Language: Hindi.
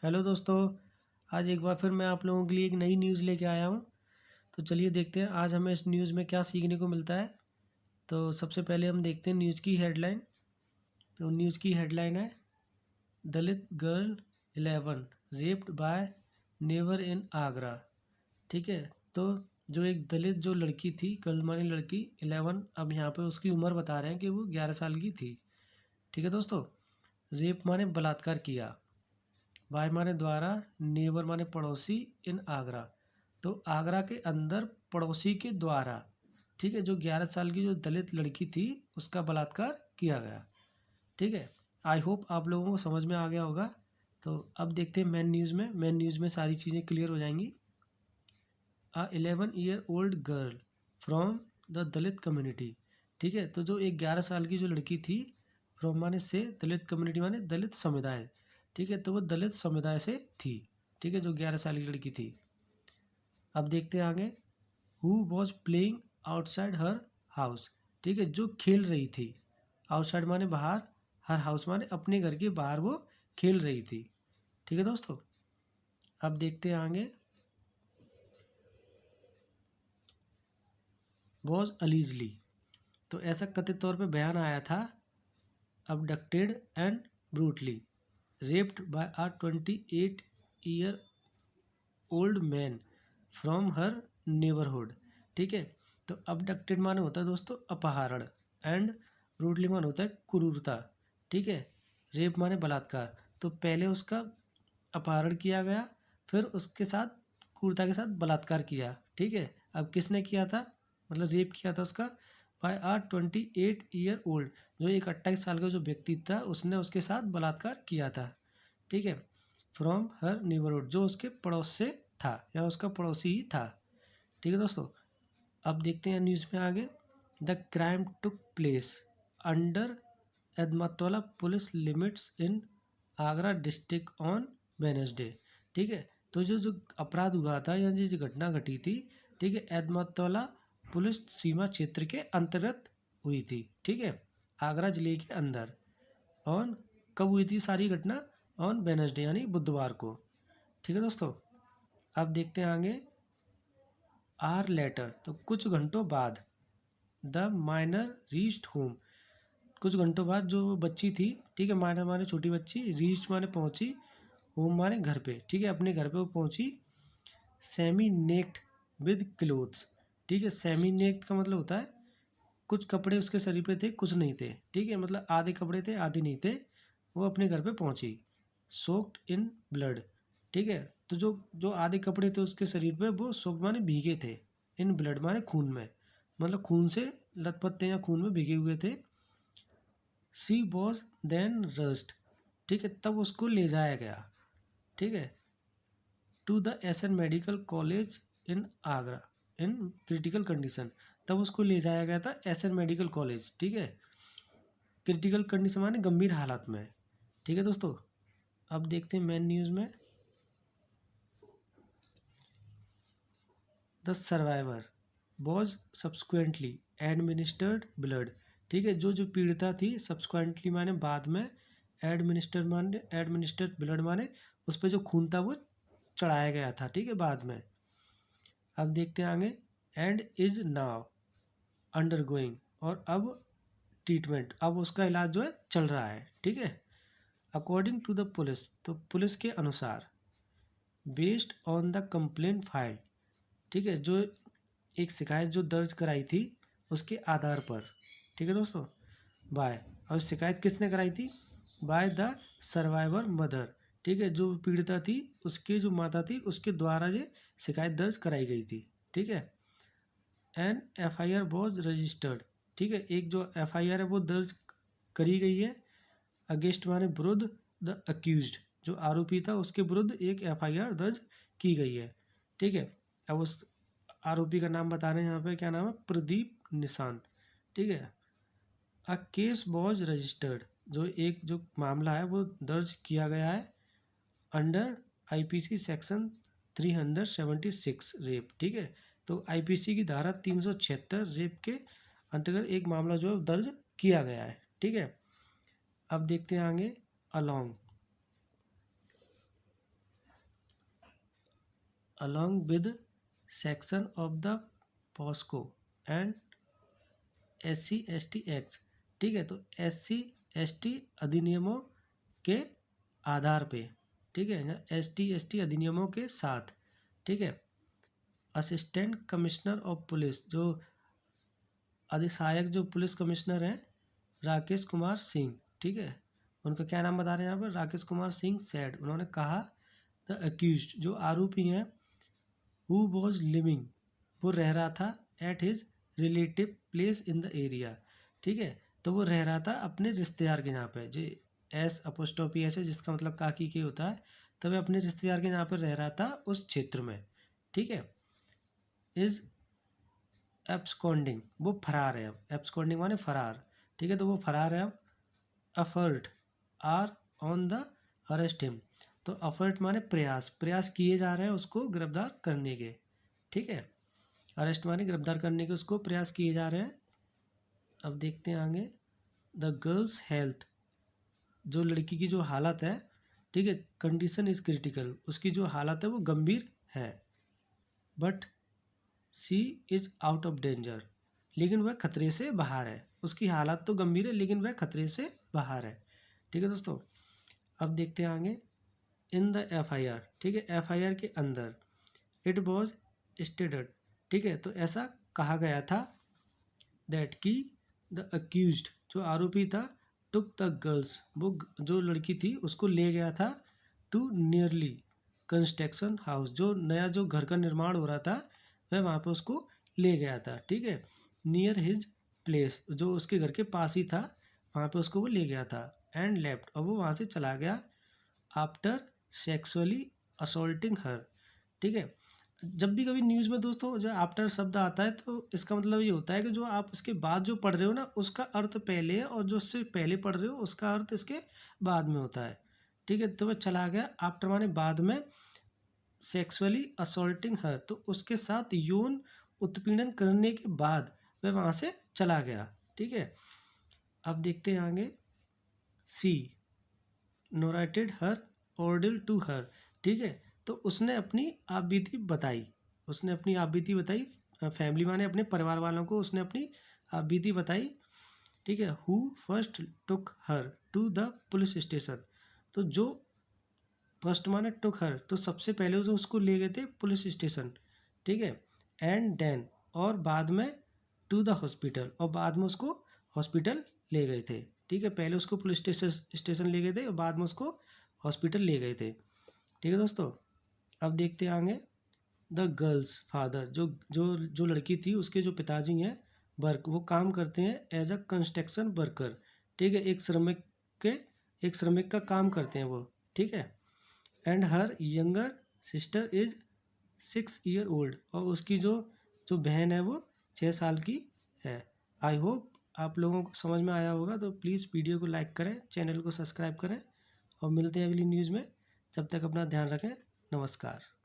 हेलो दोस्तों। आज एक बार फिर मैं आप लोगों के लिए एक नई न्यूज़ लेके आया हूँ। तो चलिए देखते हैं आज हमें इस न्यूज़ में क्या सीखने को मिलता है। तो सबसे पहले हम देखते हैं न्यूज़ की हेडलाइन। तो न्यूज़ की हेडलाइन है Dalit girl 11 raped by neighbour in Agra. ठीक है। तो जो एक दलित जो लड़की थी, गर्ल मानी लड़की 11, अब यहाँ पे उसकी उम्र बता रहे हैं कि वो 11 साल की थी। ठीक है दोस्तों। रेप माने बलात्कार किया, बाय माने द्वारा, नेबर माने पड़ोसी, इन आगरा। तो आगरा के अंदर पड़ोसी के द्वारा, ठीक है, जो 11 साल की जो दलित लड़की थी उसका बलात्कार किया गया। ठीक है। आई होप आप लोगों को समझ में आ गया होगा। तो अब देखते हैं मेन न्यूज़ में सारी चीज़ें क्लियर हो जाएंगी। अ 11-year-old girl from the Dalit community. ठीक है। तो जो एक 11 साल की जो लड़की थी, फ्रॉम माने से, दलित कम्युनिटी माने दलित समुदाय। ठीक है। तो वो दलित समुदाय से थी। ठीक है। जो 11 साल की लड़की थी। अब देखते हैं आगे। Who was playing outside her house. ठीक है। जो खेल रही थी, आउटसाइड माने बाहर, हर हाउस माने अपने घर के बाहर वो खेल रही थी। ठीक है दोस्तों। अब देखते हैं आगे। वॉज अलीजली। तो ऐसा कथित तौर पे बयान आया था। abducted and brutally raped by a 28-year-old man from her neighborhood। ठीक है। तो abducted माने होता है दोस्तों अपहरण, एंड ब्रूटली माने होता है क्रूरता। ठीक है। रेप माने बलात्कार। तो पहले उसका अपहरण किया गया, फिर उसके साथ क्रूरता के साथ बलात्कार किया। ठीक है। अब किसने किया था, मतलब रेप किया था उसका, बाय आ 28-year-old, जो एक 28 साल का जो व्यक्ति था उसने उसके साथ बलात्कार किया था। ठीक है। फ्रॉम हर नेबरहुड, जो उसके पड़ोस से था या उसका पड़ोसी ही था। ठीक है दोस्तों। अब देखते हैं न्यूज़ में आगे। The crime took place under Etmadaula police limits in Agra district on Wednesday. ठीक है। तो जो जो अपराध हुआ था या जो घटना घटी थी, ठीक है, एदमातोला पुलिस सीमा क्षेत्र के अंतर्गत हुई थी। ठीक है। आगरा जिले के अंदर। ऑन, कब हुई थी सारी घटना, ऑन वेनेसडे यानी बुधवार को। ठीक है दोस्तों। अब देखते हैं आगे। आर लेटर, तो कुछ घंटों बाद, द माइनर रीच्ड होम, कुछ घंटों बाद जो बच्ची थी, ठीक है, माइनर माने छोटी बच्ची, रीच माने पहुंची, होम माने घर पे। ठीक है। अपने घर पे वो पहुंची। Semi naked with clothes. ठीक है। सेमी नेक्ड का मतलब होता है कुछ कपड़े उसके शरीर पे थे, कुछ नहीं थे। ठीक है। मतलब आधे कपड़े थे, आधे नहीं थे। वो अपने घर पे पहुंची। Soaked in blood. ठीक है। तो जो जो आधे कपड़े थे उसके शरीर पे, वो सोक्ड माने भीगे थे, इन ब्लड माने खून में, मतलब खून से लथपथ थे या खून में भीगे हुए थे। She was then rushed. ठीक है। तब उसको ले जाया गया, ठीक है, to the SN medical college in Agra in critical condition. तब उसको ले जाया गया था एसएन मेडिकल कॉलेज। ठीक है। क्रिटिकल कंडीशन माने गंभीर हालत में। ठीक है दोस्तों। अब देखते हैं मेन न्यूज़ में। The survivor was subsequently administered blood. ठीक है। जो जो पीड़िता थी, सब्सक्वेंटली माने बाद में, एडमिनिस्टर्ड ब्लड माने उस पर जो खून था वो चढ़ाया गया था। ठीक है, बाद में। अब देखते हैं आगे। And is now under going, और अब ट्रीटमेंट, अब उसका इलाज जो है चल रहा है। ठीक है। अकॉर्डिंग टू द पुलिस, तो पुलिस के अनुसार, based on the complaint file. ठीक है। जो एक शिकायत जो दर्ज कराई थी उसके आधार पर। ठीक है दोस्तों। बाय, और शिकायत किसने कराई थी, बाय द सर्वाइवर मदर। ठीक है। जो पीड़िता थी उसके जो माता थी उसके द्वारा ये शिकायत दर्ज कराई गई थी। ठीक है। An F I R was registered. ठीक है। एक जो एफ आई आर है वो दर्ज करी गई है, अगेंस्ट माने विरुद्ध, द अक्यूज्ड, जो आरोपी था उसके विरुद्ध एक एफ आई आर दर्ज की गई है। ठीक है। अब उस आरोपी का नाम बता रहे हैं यहाँ पे, क्या नाम है, प्रदीप निशांत। ठीक है। अ केस वॉज रजिस्टर्ड, जो एक जो मामला है वो दर्ज किया गया है अंडर आईपीसी सेक्शन 376 रेप। ठीक है। तो आईपीसी की धारा 376 रेप के अंतर्गत एक मामला जो है दर्ज किया गया है। ठीक है। अब देखते हैं आगे। Along, along with section of the POSCO and SC/ST act. ठीक है, तो SC/ST अधिनियमों के आधार पे, ठीक है, ST/ST अधिनियमों के साथ, ठीक है। असिस्टेंट कमिश्नर ऑफ पुलिस, जो अधिसहायक जो पुलिस कमिश्नर हैं राकेश कुमार सिंह, ठीक है, उनका क्या नाम बता रहे हैं यहाँ पर, राकेश कुमार सिंह सेड, उन्होंने कहा द अक्यूज्ड, जो आरोपी हैं, हु वॉज लिविंग, वो रह रहा था at his relative place in the area. ठीक है, तो वो रह रहा था अपने रिश्तेदार के यहाँ पे, जो एस अपोस्ट्रोफी एस है जिसका मतलब काकी के होता है, तो वह अपने रिश्तेदार के यहाँ पर रह रहा था उस क्षेत्र में। ठीक है, इज एब्सकॉन्डिंग, वो फरार है अब, एब्सकॉन्डिंग माने फरार। ठीक है, तो वो फरार है अब। Effort are on the arrest him, तो अफर्ट माने प्रयास, प्रयास किए जा रहे हैं उसको गिरफ्तार करने के। ठीक है, अरेस्ट माने गिरफ्तार करने के उसको प्रयास किए जा रहे हैं। अब देखते हैं आगे। द गर्ल्स हेल्थ, जो लड़की की जो हालत है, ठीक है, कंडीशन इज क्रिटिकल, उसकी जो हालत है वो गंभीर है। But she is out of danger, लेकिन वह खतरे से बाहर है, उसकी हालत तो गंभीर है लेकिन वह खतरे से बाहर है। ठीक है दोस्तों, अब देखते हैं आगे। इन द FIR, ठीक है, FIR के अंदर इट वॉज स्टेटेड, ठीक है, तो ऐसा कहा गया था दैट की द अक्यूज्ड, जो आरोपी था, टुक द गर्ल्स, वो जो लड़की थी उसको ले गया था टू नियरली कंस्ट्रक्शन हाउस, जो नया जो घर का निर्माण हो रहा था वह वहाँ पे उसको ले गया था। ठीक है, नियर हिज प्लेस, जो उसके घर के पास ही था, वहाँ पे उसको वो ले गया था। एंड लेफ्ट, और वो वहाँ से चला गया। आफ्टर सेक्सुअली असोल्टिंग हर, ठीक है, जब भी कभी न्यूज़ में दोस्तों जो आफ्टर शब्द आता है तो इसका मतलब ये होता है कि जो आप इसके बाद जो पढ़ रहे हो ना उसका अर्थ पहले है, और जो उससे पहले पढ़ रहे हो उसका अर्थ इसके बाद में होता है। ठीक है, तो वह चला गया, आफ्टर माने बाद में, सेक्सुअली असोल्टिंग हर, तो उसके साथ यौन उत्पीड़न करने के बाद वह वहाँ से चला गया। ठीक है, अब देखते हैं आगे। सी नोराइटेड हर ऑर्डर टू हर, ठीक है, तो उसने अपनी आप बीती बताई, उसने अपनी आप बीती बताई, फैमिली माने अपने परिवार वालों को उसने अपनी आप बीती बताई। ठीक है, who first took her to the police station, तो जो फर्स्ट माने टुक हर, तो सबसे पहले जो उसको ले गए थे पुलिस स्टेशन। ठीक है, एंड देन, और बाद में, टू द हॉस्पिटल, और बाद में उसको हॉस्पिटल ले गए थे। ठीक है, पहले उसको पुलिस स्टेशन ले गए थे और बाद में उसको हॉस्पिटल ले गए थे। ठीक है दोस्तों, अब देखते हैं आगे। द गर्ल्स फादर, जो जो जो लड़की थी उसके जो पिताजी हैं, वर्क, वो काम करते हैं एज अ कंस्ट्रक्शन वर्कर। ठीक है, एक श्रमिक का काम करते हैं वो। ठीक है, and her younger sister is 6 year old, और उसकी जो जो बहन है वो 6 साल की है। आई होप आप लोगों को समझ में आया होगा, तो प्लीज़ वीडियो को लाइक करें, चैनल को सब्सक्राइब करें, और मिलते हैं अगली न्यूज़ में। जब तक अपना ध्यान रखें, नमस्कार।